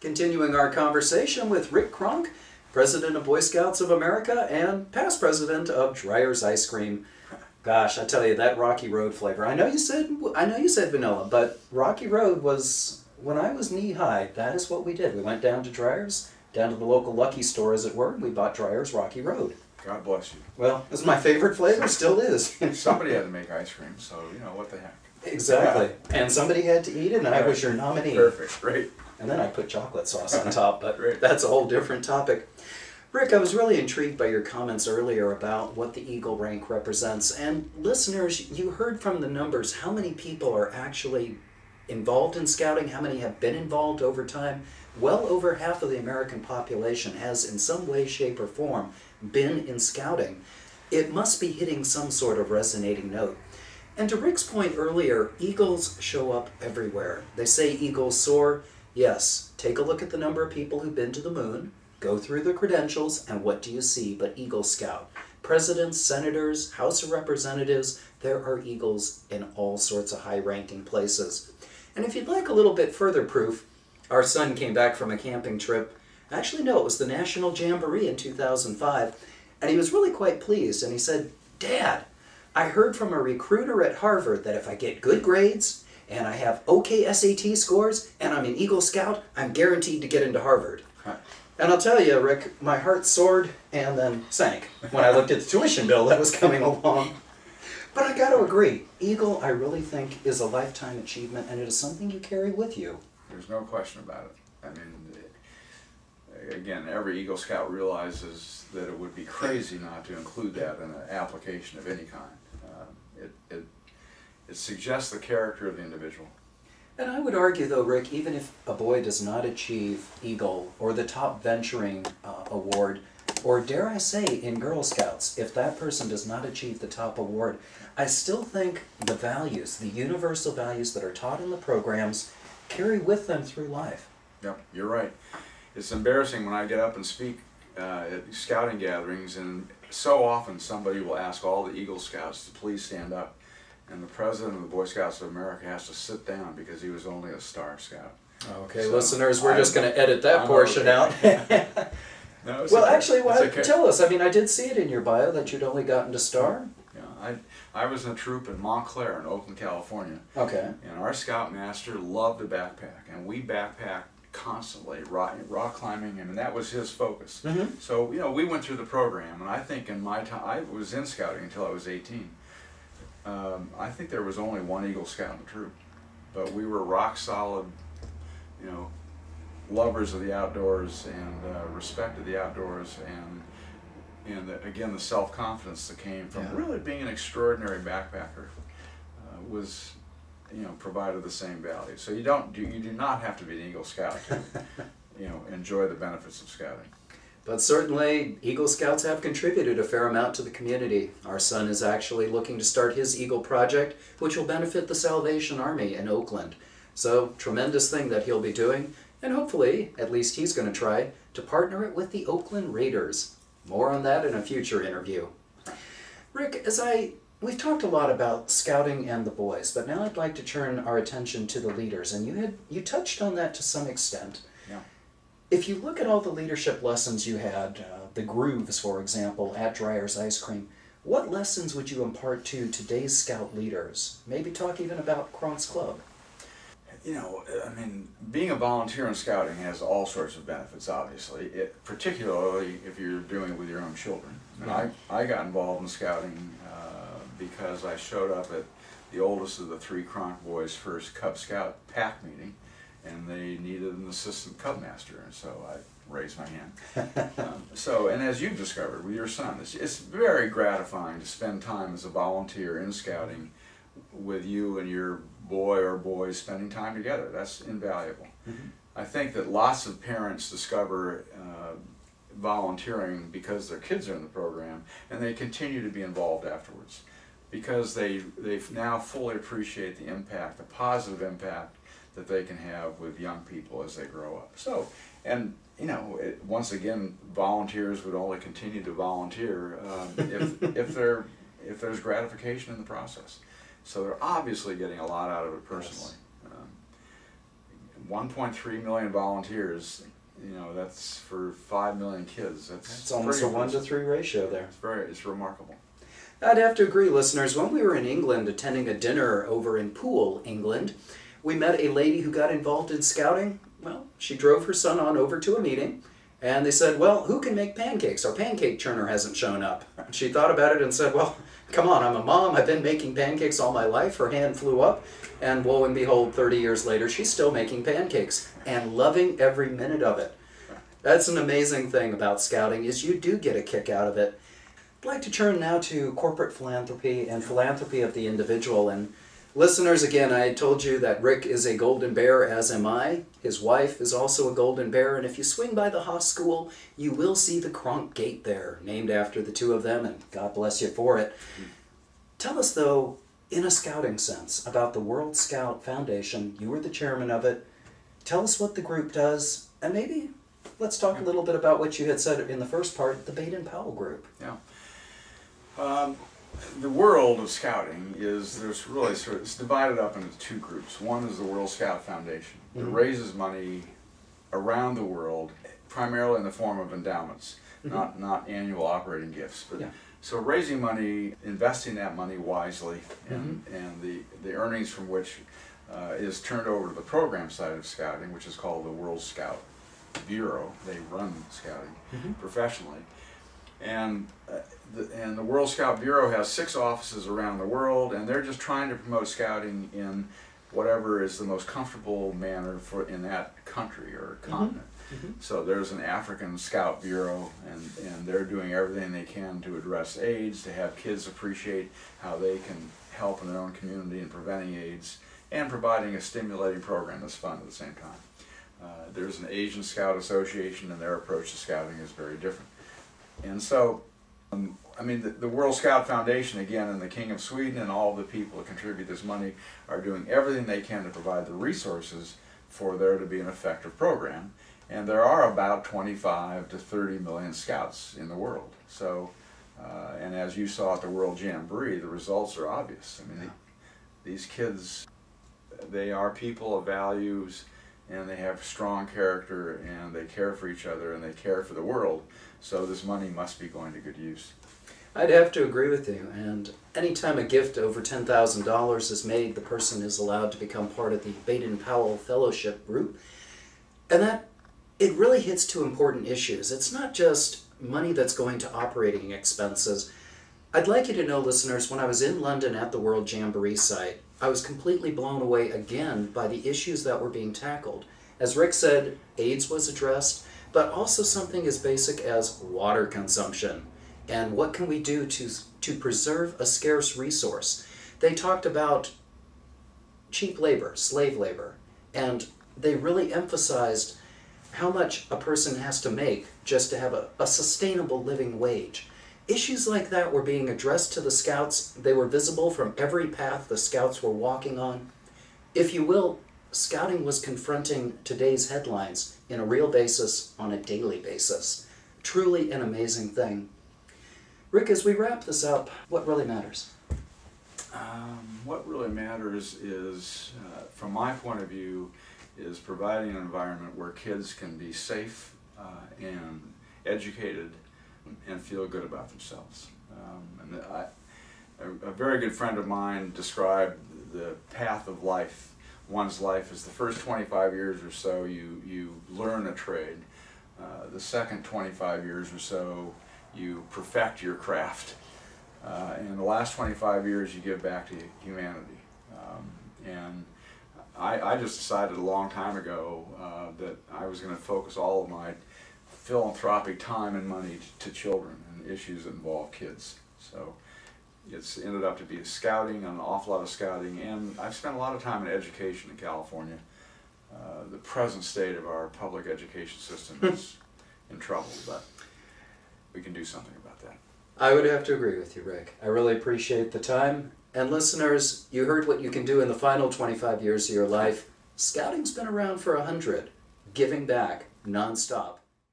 Continuing our conversation with Rick Cronk, President of Boy Scouts of America and past President of Dreyer's Ice Cream. Gosh, I tell you, that Rocky Road flavor. I know you said vanilla, but Rocky Road was, when I was knee-high, that is what we did. We went down to Dreyer's, down to the local Lucky store, as it were, and we bought Dreyer's Rocky Road. God bless you. Well, it's my favorite flavor, still is. Somebody had to make ice cream, so, you know, what the heck. Exactly. And somebody had to eat it, and I was your nominee. Perfect, great. And then I put chocolate sauce on top, but Great. That's a whole different topic. Rick, I was really intrigued by your comments earlier about what the Eagle rank represents. And listeners, you heard from the numbers how many people are actually involved in scouting, how many have been involved over time. Well over half of the American population has in some way, shape, or form been in scouting. It must be hitting some sort of resonating note. And to Rick's point earlier, eagles show up everywhere. They say eagles soar. Yes, take a look at the number of people who've been to the moon, go through the credentials, and what do you see but Eagle Scout? Presidents, senators, House of Representatives, there are eagles in all sorts of high-ranking places. And if you'd like a little bit further proof, our son came back from a camping trip. Actually, no, it was the National Jamboree in 2005, and he was really quite pleased, and he said, "Dad, I heard from a recruiter at Harvard that if I get good grades, and I have okay SAT scores, and I'm an Eagle Scout, I'm guaranteed to get into Harvard." Huh. And I'll tell you, Rick, my heart soared and then sank when I looked at the tuition bill that was coming along. But I got to agree, Eagle, I really think, is a lifetime achievement, and it is something you carry with you. There's no question about it. I mean, again, every Eagle Scout realizes that it would be crazy not to include that in an application of any kind. It suggests the character of the individual. And I would argue, though, Rick, even if a boy does not achieve Eagle or the top venturing award, or dare I say in Girl Scouts, if that person does not achieve the top award, I still think the values, the universal values that are taught in the programs, carry with them through life. Yep, you're right. It's embarrassing when I get up and speak at scouting gatherings, and so often somebody will ask all the Eagle Scouts to please stand up. And the president of the Boy Scouts of America has to sit down because he was only a Star Scout. Okay, so listeners, we're just going to edit that portion out. No, well, okay. actually, okay. Tell us. I mean, I did see it in your bio that you'd only gotten to Star. Yeah, I was in a troop in Montclair in Oakland, California. Okay. And our scoutmaster loved to backpack, and we backpacked constantly, rock climbing, and that was his focus. Mm-hmm. So, you know, we went through the program, and I think in my time, I was in scouting until I was 18. I think there was only one Eagle Scout in the troop, but we were rock solid, you know, lovers of the outdoors and respected the outdoors, and again the self-confidence that came from really being an extraordinary backpacker was, you know, provided the same value. So you do not have to be an Eagle Scout to you know, enjoy the benefits of scouting. But certainly, Eagle Scouts have contributed a fair amount to the community. Our son is actually looking to start his Eagle project, which will benefit the Salvation Army in Oakland. So, tremendous thing that he'll be doing, and hopefully, at least he's going to try, to partner it with the Oakland Raiders. More on that in a future interview. Rick, we've talked a lot about scouting and the boys, but now I'd like to turn our attention to the leaders, and you touched on that to some extent. Yeah. If you look at all the leadership lessons you had, the grooves, for example, at Dreyer's Ice Cream, what lessons would you impart to today's scout leaders? Maybe talk even about Cronk's Club. You know, I mean, being a volunteer in scouting has all sorts of benefits, obviously, particularly if you're doing it with your own children. And I got involved in scouting because I showed up at the oldest of the three Cronk boys' first Cub Scout pack meeting, and they needed an assistant Cub master, and so I raised my hand. And as you've discovered with your son, it's very gratifying to spend time as a volunteer in scouting with you and your boy or boys spending time together. That's invaluable. Mm-hmm. I think that lots of parents discover volunteering because their kids are in the program, and they continue to be involved afterwards because they now fully appreciate the impact, the positive impact that they can have with young people as they grow up. So, and you know, once again, volunteers would only continue to volunteer if there's gratification in the process. So they're obviously getting a lot out of it personally. 1.3 million volunteers. You know, that's for 5 million kids. It's almost a 1 to 3 ratio there. It's remarkable. I'd have to agree, listeners. When we were in England attending a dinner over in Poole, England, we met a lady who got involved in scouting. Well, she drove her son on over to a meeting, and they said, well, who can make pancakes? Our pancake churner hasn't shown up. She thought about it and said, well, come on, I'm a mom. I've been making pancakes all my life. Her hand flew up, and lo and behold, 30 years later, she's still making pancakes and loving every minute of it. That's an amazing thing about scouting, is you do get a kick out of it. I'd like to turn now to corporate philanthropy and philanthropy of the individual. And listeners, again, I told you that Rick is a Golden Bear, as am I. His wife is also a Golden Bear, and if you swing by the Haas School, you will see the Cronk Gate there, named after the two of them, and God bless you for it. Tell us, though, in a scouting sense, about the World Scout Foundation. You were the chairman of it. Tell us what the group does, and maybe let's talk a little bit about what you had said in the first part, the Baden-Powell group. Yeah. The world of scouting there's really it's divided up into two groups. One is the World Scout Foundation. It raises money around the world, primarily in the form of endowments, not annual operating gifts. But so raising money, investing that money wisely, and the earnings from which is turned over to the program side of scouting, which is called the World Scout Bureau. They run scouting professionally. And the World Scout Bureau has 6 offices around the world, and they're just trying to promote scouting in whatever is the most comfortable manner in that country or continent. So there's an African Scout Bureau, and they're doing everything they can to address AIDS, to have kids appreciate how they can help in their own community in preventing AIDS, and providing a stimulating program that's fun at the same time. There's an Asian Scout Association, and their approach to scouting is very different. And so, I mean, the World Scout Foundation, again, and the King of Sweden and all the people that contribute this money are doing everything they can to provide the resources for there to be an effective program. And there are about 25 to 30 million scouts in the world. So, and as you saw at the World Jamboree, the results are obvious. I mean, these kids, they are people of values, and they have strong character, and they care for each other, and they care for the world. So this money must be going to good use. I'd have to agree with you. And anytime a gift over $10,000 is made, the person is allowed to become part of the Baden-Powell Fellowship group. And that, it really hits two important issues. It's not just money that's going to operating expenses. I'd like you to know, listeners, when I was in London at the World Jamboree site, I was completely blown away again by the issues that were being tackled. As Rick said, AIDS was addressed, but also something as basic as water consumption. And what can we do to preserve a scarce resource? They talked about cheap labor, slave labor, and they really emphasized how much a person has to make just to have a sustainable living wage. Issues like that were being addressed to the scouts. They were visible from every path the scouts were walking on. If you will, scouting was confronting today's headlines in a real basis, on a daily basis. Truly an amazing thing. Rick, as we wrap this up, what really matters? What really matters is, from my point of view, is providing an environment where kids can be safe and educated and feel good about themselves. A very good friend of mine described the path of life. One's life is the first 25 years or so you learn a trade. The second 25 years or so you perfect your craft. And the last 25 years you give back to humanity. And I just decided a long time ago that I was going to focus all of my philanthropic time and money to children and issues that involve kids. So it's ended up to be scouting, an awful lot of scouting, and I've spent a lot of time in education in California. The present state of our public education system is in trouble, but we can do something about that. I would have to agree with you, Rick. I really appreciate the time. And listeners, you heard what you can do in the final 25 years of your life. Scouting's been around for 100, giving back nonstop.